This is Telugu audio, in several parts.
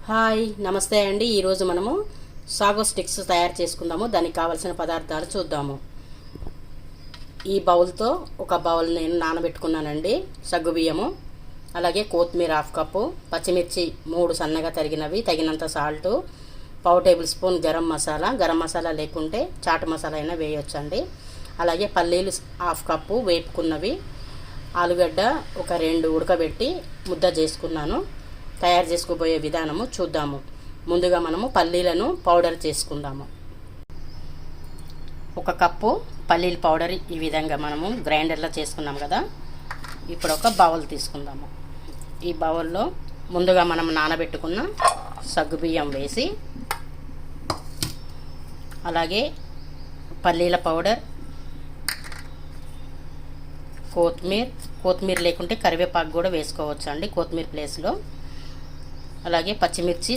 హాయ్ నమస్తే అండి. ఈరోజు మనము సాగో స్టిక్స్ తయారు చేసుకుందాము. దానికి కావాల్సిన పదార్థాలు చూద్దాము. ఈ బౌల్తో ఒక బౌల్ నేను నానబెట్టుకున్నానండి సగ్గుబియ్యము, అలాగే కొత్తిమీర 1/2 కప్పు, పచ్చిమిర్చి 3 సన్నగా తరిగినవి, తగినంత salt, 1/2 table spoon garam masala లేకుంటే చాట్ మసాలా అయినా వేయొచ్చండి. అలాగే పల్లీలు 1/2 కప్పు వేపుకున్నవి, ఆలుగడ్డ ఒక 2 ఉడకబెట్టి ముద్ద చేసుకున్నాను. తయారు చేసుకోబోయే విధానము చూద్దాము. ముందుగా మనము పల్లీలను పౌడర్ చేసుకుందాము. 1 కప్పు పల్లీల పౌడర్ ఈ విధంగా మనము గ్రైండర్లో చేసుకున్నాం కదా. ఇప్పుడు ఒక బౌల్ తీసుకుందాము. ఈ బౌల్లో ముందుగా మనం నానబెట్టుకున్న సగ్గుబియ్యం వేసి, అలాగే పల్లీల పౌడర్, కొత్తిమీర లేకుంటే కరివేపాకు కూడా వేసుకోవచ్చు అండి కొత్తిమీర ప్లేస్లో. అలాగే పచ్చిమిర్చి,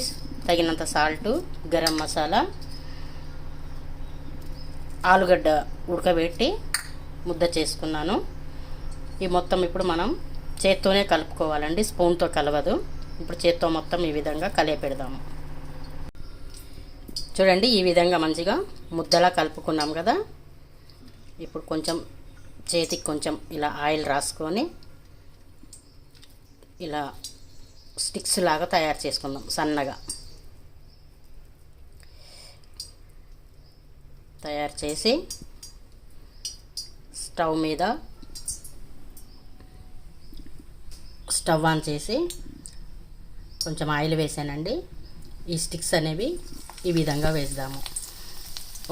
తగినంత సాల్టు, గరం మసాలా, ఆలుగడ్డ ఉడకబెట్టి ముద్ద చేసుకున్నాను. ఈ మొత్తం ఇప్పుడు మనం చేత్తోనే కలుపుకోవాలండి, స్పూన్తో కలవదు. ఇప్పుడు చేత్తో మొత్తం ఈ విధంగా కలియపెడదాము. చూడండి, ఈ విధంగా మంచిగా ముద్దలా కలుపుకున్నాం కదా. ఇప్పుడు కొంచెం చేతికి కొంచెం ఇలా ఆయిల్ రాసుకొని ఇలా స్టిక్స్ లాగా తయారు చేసుకుందాం. సన్నగా తయారు చేసి స్టవ్ ఆన్ చేసి కొంచెం ఆయిల్ వేసానండి. ఈ స్టిక్స్ అనేవి ఈ విధంగా వేద్దాము.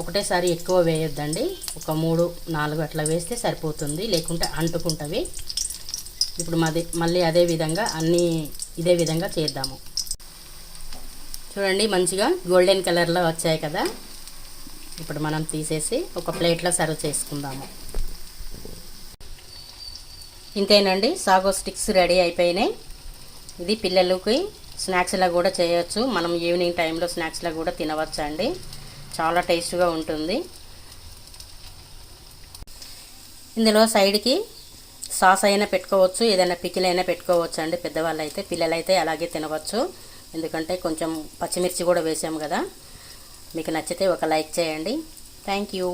ఒకటేసారి ఎక్కువ వేయొద్దండి, ఒక 3-4 అట్లా వేస్తే సరిపోతుంది, లేకుంటే అంటుకుంటవి. ఇప్పుడు మళ్ళీ అదే విధంగా అన్నీ ఇదే విధంగా చేద్దాము. చూడండి, మంచిగా గోల్డెన్ కలర్లో వచ్చాయి కదా. ఇప్పుడు మనం తీసేసి ఒక ప్లేట్లో సర్వ్ చేసుకుందాము. ఇంతేనండి, సాగో స్టిక్స్ రెడీ అయిపోయినాయి. ఇది పిల్లలకి స్నాక్స్లా కూడా చేయొచ్చు. మనం ఈవినింగ్ టైంలో స్నాక్స్లా కూడా తినవచ్చు అండి. చాలా టేస్ట్గా ఉంటుంది. ఇందులో సైడ్కి సాస్ అయినా పెట్టుకోవచ్చు, ఏదైనా పికిల్ అయినా పెట్టుకోవచ్చు అండి. పెద్దవాళ్ళు అయితే, పిల్లలైతే అలాగే తినవచ్చు, ఎందుకంటే కొంచెం పచ్చిమిర్చి కూడా వేసాము కదా. మీకు నచ్చితే ఒక లైక్ చేయండి. Thank you.